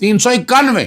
391।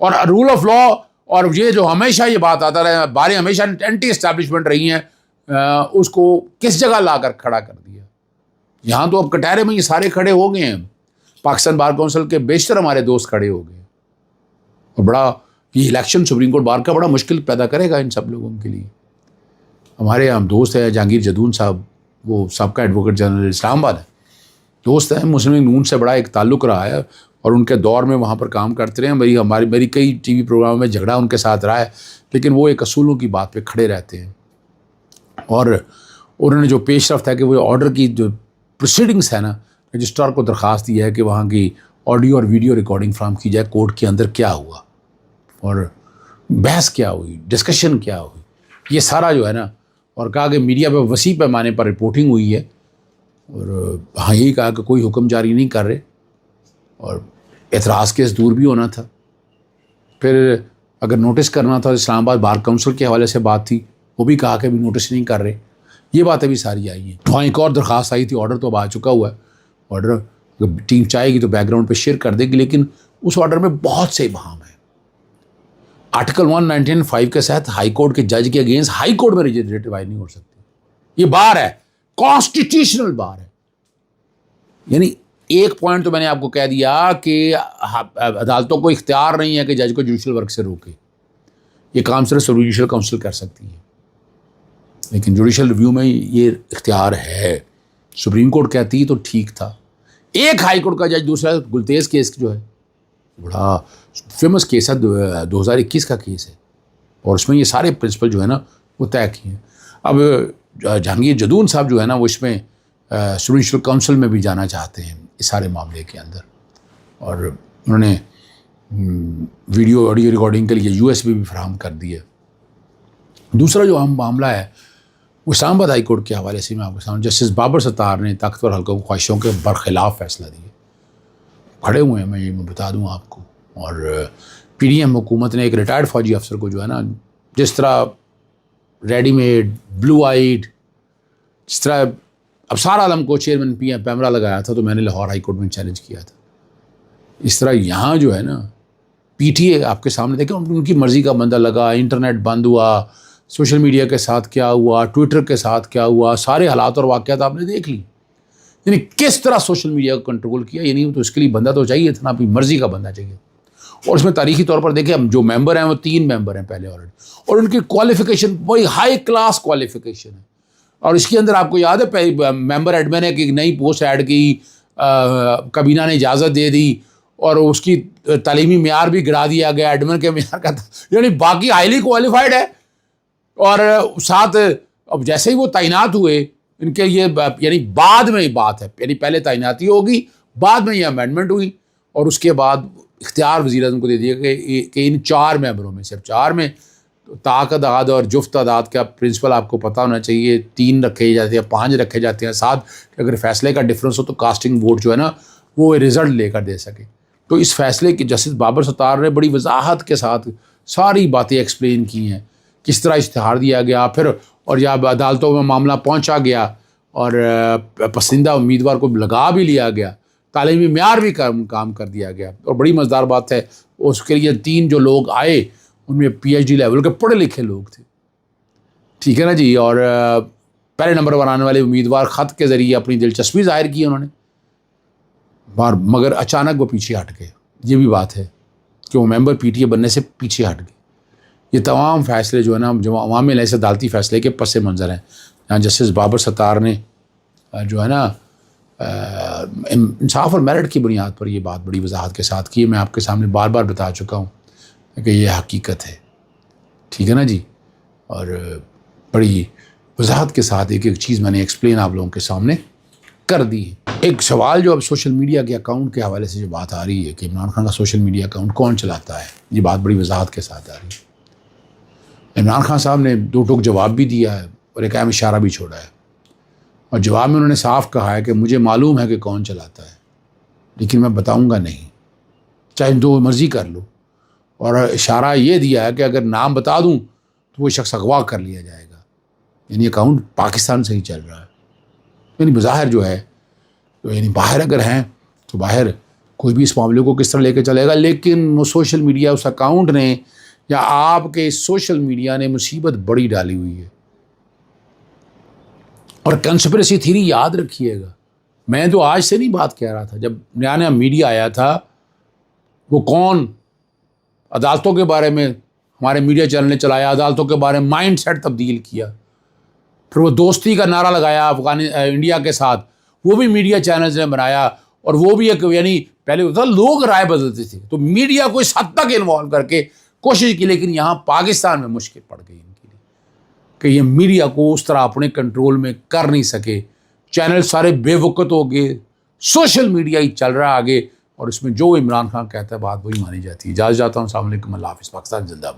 اور role of law اور یہ جو ہمیشہ یہ بات آتا رہا باریں ہمیشہ اینٹی اسٹیبلشمنٹ رہی ہیں، اس کو کس جگہ لا کر کھڑا کر دیا. یہاں تو اب کٹہرے میں یہ سارے کھڑے ہو گئے ہیں، پاکستان بار کونسل کے بیشتر ہمارے دوست کھڑے ہو گئے، اور بڑا یہ الیکشن سپریم کورٹ بار کا بڑا مشکل پیدا کرے گا ان سب لوگوں کے لیے. ہمارے ہم دوست ہیں جہانگیر جدون صاحب، وہ سابقہ ایڈوکیٹ جنرل اسلام آباد ہے، دوست ہیں، مسلم لیگ نون سے بڑا ایک تعلق رہا ہے، اور ان کے دور میں وہاں پر کام کرتے رہے ہیں. میری کئی ٹی وی پروگراموں میں جھگڑا ان کے ساتھ رہا ہے، لیکن وہ ایک اصولوں کی بات پہ کھڑے رہتے ہیں. اور انہوں نے جو پیش رفت ہے کہ وہ آرڈر کی جو پروسیڈنگس ہے نا، رجسٹرار کو درخواست دی ہے کہ وہاں کی آڈیو اور ویڈیو ریکارڈنگ فراہم کی جائے، کورٹ کے اندر کیا ہوا اور بحث کیا ہوئی، ڈسکشن کیا ہوئی، یہ سارا جو ہے نا. اور کہا کہ میڈیا پہ وسیع پیمانے پر رپورٹنگ ہوئی ہے، اور ہاں یہی کہا کہ کوئی حکم جاری نہیں کر رہے، اور اعتراض کیس دور بھی ہونا تھا. پھر اگر نوٹس کرنا تھا اسلام آباد بار کونسل کے حوالے سے بات تھی، وہ بھی کہا کہ ابھی نوٹس نہیں کر رہے. یہ باتیں بھی ساری آئی ہیں. وہاں ایک اور درخواست آئی تھی، آرڈر تو اب آ چکا ہوا ہے، آرڈر اگر ٹیم چاہے گی تو بیک گراؤنڈ پہ شیئر کر دے گی، لیکن اس آرڈر میں بہت سے ابہام ہیں. آرٹیکل 119(5) کے ساتھ ہائی کورٹ کے جج کے اگینسٹ ہائی کورٹ میں ریٹیفائی نہیں ہو سکتی. یہ بار ہے، کانسٹیٹیوشنل بار ہے. یعنی ایک پوائنٹ تو میں نے آپ کو کہہ دیا کہ عدالتوں کو اختیار نہیں ہے کہ جج کو جوڈیشل ورک سے روکے، یہ کام صرف جوڈیشل کونسل کر سکتی ہے، لیکن جوڈیشل ریویو میں یہ اختیار ہے. سپریم کورٹ کہتی تو ٹھیک تھا. ایک ہائی کورٹ کا جج، دوسرا گلتیز کیس جو ہے بڑا فیمس کیس ہے، 2021 کا کیس ہے، اور اس میں یہ سارے پرنسپل جو ہے نا وہ طے کیے ہیں. اب جہانگیر جدون صاحب جو ہے نا وہ اس میں جوڈیشل کونسل میں بھی جانا چاہتے ہیں اس سارے معاملے کے اندر، اور انہوں نے ویڈیو آڈیو ریکارڈنگ کے لیے USB بھی فراہم کر دی ہے. دوسرا جو اہم معاملہ ہے وہ اسلام آباد ہائی کورٹ کے حوالے سے میں آپ کے سامنے جسٹس بابر ستار نے طاقتور حلقوں خواہشوں کے برخلاف فیصلہ دیا. کھڑے ہوئے ہیں، میں یہ بتا دوں آپ کو. اور PDM حکومت نے ایک ریٹائرڈ فوجی افسر کو جو ہے نا، جس طرح ریڈی میڈ بلو آئیڈ، جس طرح ابصار عالم کو چیئرمین پیمرا لگایا تھا، تو میں نے لاہور ہائی کورٹ میں چیلنج کیا تھا. اس طرح یہاں جو ہے نا PTA آپ کے سامنے دیکھیں، ان کی مرضی کا بندہ لگا، انٹرنیٹ بند ہوا، سوشل میڈیا کے ساتھ کیا ہوا، ٹویٹر کے ساتھ کیا ہوا، سارے حالات اور واقعات آپ نے دیکھ لی. یعنی کس طرح سوشل میڈیا کو کنٹرول کیا. یعنی تو اس کے لیے بندہ تو چاہیے تھا نا، اپنی مرضی کا بندہ چاہیے. اور اس میں تاریخی طور پر دیکھیں جو ممبر ہیں وہ 3 ممبر ہیں پہلے آلریڈی، اور ان کی کوالیفیکیشن بڑی ہائی کلاس کوالیفیکیشن ہے. اور اس کے اندر آپ کو یاد ہے ممبر ایڈمن ہے کہ ایک نئی پوسٹ ایڈ کی، کابینہ نے اجازت دے دی، اور اس کی تعلیمی معیار بھی گرا دیا گیا ایڈمن کے معیار کا. یعنی باقی ہائیلی کوالیفائڈ ہے، اور ساتھ اب جیسے ہی وہ تعینات ہوئے ان کے یہ یعنی بعد میں بات ہے، یعنی پہلے تعیناتی ہوگی، بعد میں یہ امینڈمنٹ ہوئی، اور اس کے بعد اختیار وزیر اعظم کو دے دیا کہ ان 4 ممبروں میں صرف 4 میں تعداد اور جفت تعداد کا پرنسپل آپ کو پتہ ہونا چاہیے. 3 رکھے جاتے ہیں، 5 رکھے جاتے ہیں، 7 کہ اگر فیصلے کا ڈفرینس ہو تو کاسٹنگ ووٹ جو ہے نا وہ رزلٹ لے کر دے سکے. تو اس فیصلے کی جسٹس بابر ستار نے بڑی وضاحت کے ساتھ ساری باتیں ایکسپلین کی ہیں، کس طرح اشتہار دیا گیا، پھر اور جب عدالتوں میں معاملہ پہنچا گیا اور پسندیدہ امیدوار کو لگا بھی لیا گیا، تعلیمی معیار بھی کام کر دیا گیا. اور بڑی مزیدار بات ہے اس کے لیے 3 جو لوگ آئے ان میں PhD لیول کے پڑھے لکھے لوگ تھے، ٹھیک ہے نا جی. اور پہلے نمبر پر آنے والے امیدوار خط کے ذریعے اپنی دلچسپی ظاہر کی انہوں نے، مگر اچانک وہ پیچھے ہٹ گئے. یہ بھی بات ہے کہ وہ ممبر PTA بننے سے پیچھے ہٹ گئے. یہ تمام فیصلے جو ہے نا جو عوامی لحاظ سے عدالتی فیصلے کے پس منظر ہیں، جہاں جسٹس بابر ستار نے جو ہے نا انصاف اور میرٹ کی بنیاد پر یہ بات بڑی وضاحت کے ساتھ کی. میں آپ کے سامنے بار بار بتا چکا ہوں کہ یہ حقیقت ہے، ٹھیک ہے نا جی. اور بڑی وضاحت کے ساتھ ایک ایک چیز میں نے ایکسپلین آپ لوگوں کے سامنے کر دی. ایک سوال جو اب سوشل میڈیا کے اکاؤنٹ کے حوالے سے جو بات آ رہی ہے کہ عمران خان کا سوشل میڈیا اکاؤنٹ کون چلاتا ہے، یہ بات بڑی وضاحت کے ساتھ آ رہی ہے. عمران خان صاحب نے 2 ٹوک جواب بھی دیا ہے اور ایک اہم اشارہ بھی چھوڑا ہے، اور جواب میں انہوں نے صاف کہا ہے کہ مجھے معلوم ہے کہ کون چلاتا ہے، لیکن میں بتاؤں گا نہیں، چاہے جو مرضی کر لو. اور اشارہ یہ دیا ہے کہ اگر نام بتا دوں تو وہ شخص اغوا کر لیا جائے گا. یعنی اکاؤنٹ پاکستان سے ہی چل رہا ہے. یعنی بظاہر جو ہے تو یعنی باہر اگر ہیں تو باہر کوئی بھی اس معاملے کو کس طرح لے کے چلے گا، لیکن وہ سوشل میڈیا اس اکاؤنٹ نے یا آپ کے سوشل میڈیا نے مصیبت بڑی ڈالی ہوئی ہے۔ اور کنسپریسی تھیوری یاد رکھیے گا، میں تو آج سے نہیں بات کہہ رہا تھا، جب نیا نیا میڈیا آیا تھا، وہ کون عدالتوں کے بارے میں ہمارے میڈیا چینل نے چلایا، عدالتوں کے بارے میں مائنڈ سیٹ تبدیل کیا، پھر وہ دوستی کا نعرہ لگایا انڈیا کے ساتھ، وہ بھی میڈیا چینلز نے بنایا، اور وہ بھی ایک یعنی پہلے ہوتا تھا لوگ رائے بدلتے تھے، تو میڈیا کو اس حد تک انوالو کر کے کوشش کی، لیکن یہاں پاکستان میں مشکل پڑ گئی ان کے لیے کہ یہ میڈیا کو اس طرح اپنے کنٹرول میں کر نہیں سکے، چینل سارے بے وقت ہو گئے، سوشل میڈیا ہی چل رہا آگے، اور اس میں جو عمران خان کہتا ہے بات وہی مانی جاتی ہے۔ اجازت چاہتا ہوں، السلام علیکم، اللہ حافظ، پاکستان زندہ باد۔